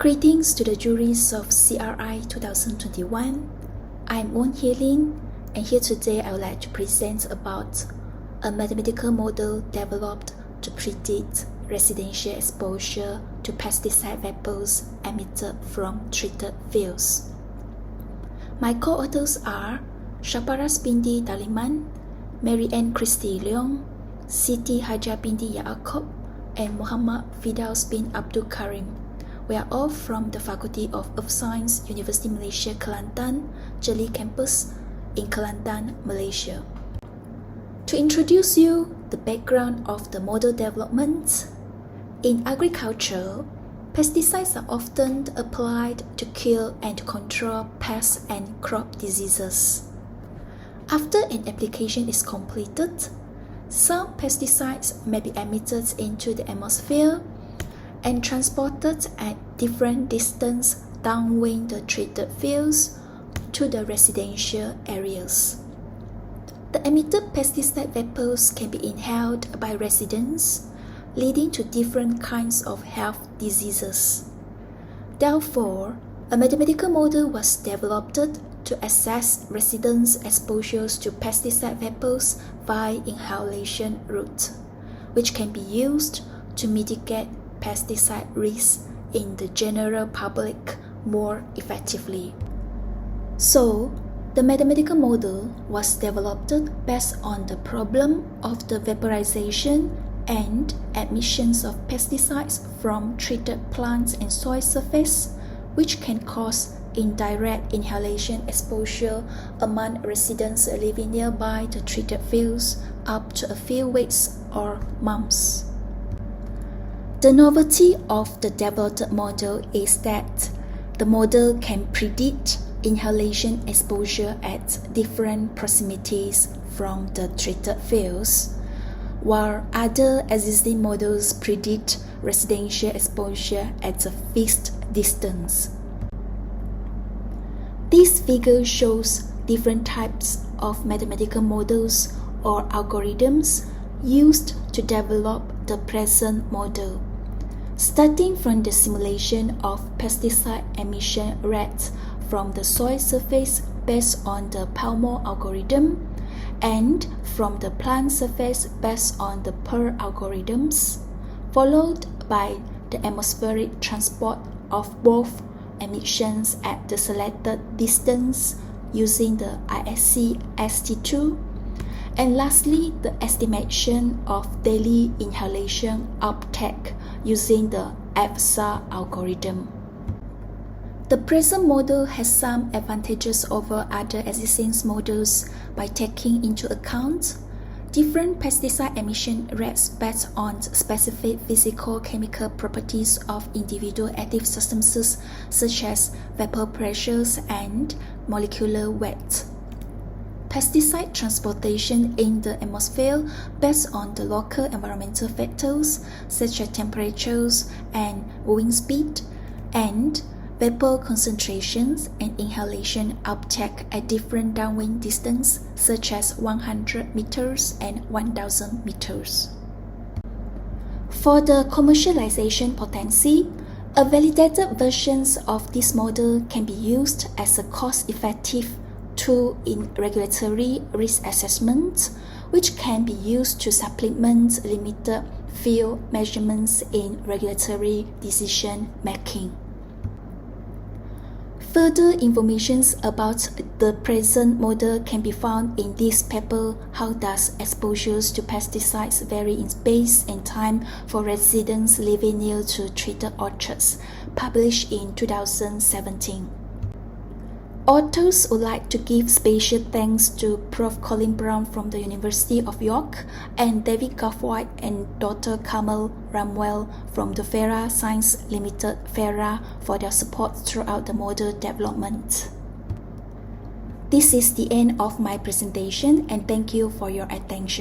Greetings to the juries of CRI 2021. I'm Won Hye-lin, and here today I would like to present about a mathematical model developed to predict residential exposure to pesticide vapours emitted from treated fields. My co-authors are Shaparas binti Taliman, Mary Ann Christie Leong, Siti Haja binti Yaakob, and Muhammad Fidaus bin Abdul Karim. We are all from the Faculty of Earth Science, University Malaysia, Kelantan, Jeli Campus in Kelantan, Malaysia. To introduce you the background of the model development, in agriculture, pesticides are often applied to kill and control pests and crop diseases. After an application is completed, some pesticides may be emitted into the atmosphere and transported at different distance downwind the treated fields to the residential areas. The emitted pesticide vapours can be inhaled by residents, leading to different kinds of health diseases. Therefore, a mathematical model was developed to assess residents' exposures to pesticide vapours by inhalation route, which can be used to mitigate pesticide risks in the general public more effectively. So, the mathematical model was developed based on the problem of the vaporization and emissions of pesticides from treated plants and soil surface, which can cause indirect inhalation exposure among residents living nearby the treated fields up to a few weeks or months. The novelty of the developed model is that the model can predict inhalation exposure at different proximities from the treated fields, while other existing models predict residential exposure at a fixed distance. This figure shows different types of mathematical models or algorithms used to develop the present model. Starting from the simulation of pesticide emission rates from the soil surface based on the Palmer algorithm, and from the plant surface based on the Pearl algorithms, followed by the atmospheric transport of both emissions at the selected distance using the ISC ST2, and lastly the estimation of daily inhalation uptake using the EFSA algorithm. The present model has some advantages over other existing models by taking into account different pesticide emission rates based on specific physical-chemical properties of individual active substances such as vapor pressures and molecular weight. Pesticide transportation in the atmosphere based on the local environmental factors such as temperatures and wind speed, and vapor concentrations and inhalation uptake at different downwind distance such as 100 meters and 1000 meters. For the commercialization potency, a validated version of this model can be used as a cost-effective tool in regulatory risk assessment, which can be used to supplement limited field measurements in regulatory decision making. Further information about the present model can be found in this paper, How Does Exposures to Pesticides Vary in Space and Time for Residents Living Near to Treated Orchards, published in 2017. Authors would like to give special thanks to Prof. Colin Brown from the University of York and David Goffwhite and Dr. Kamal Ramwell from the FERA Science Limited FERA for their support throughout the model development. This is the end of my presentation, and thank you for your attention.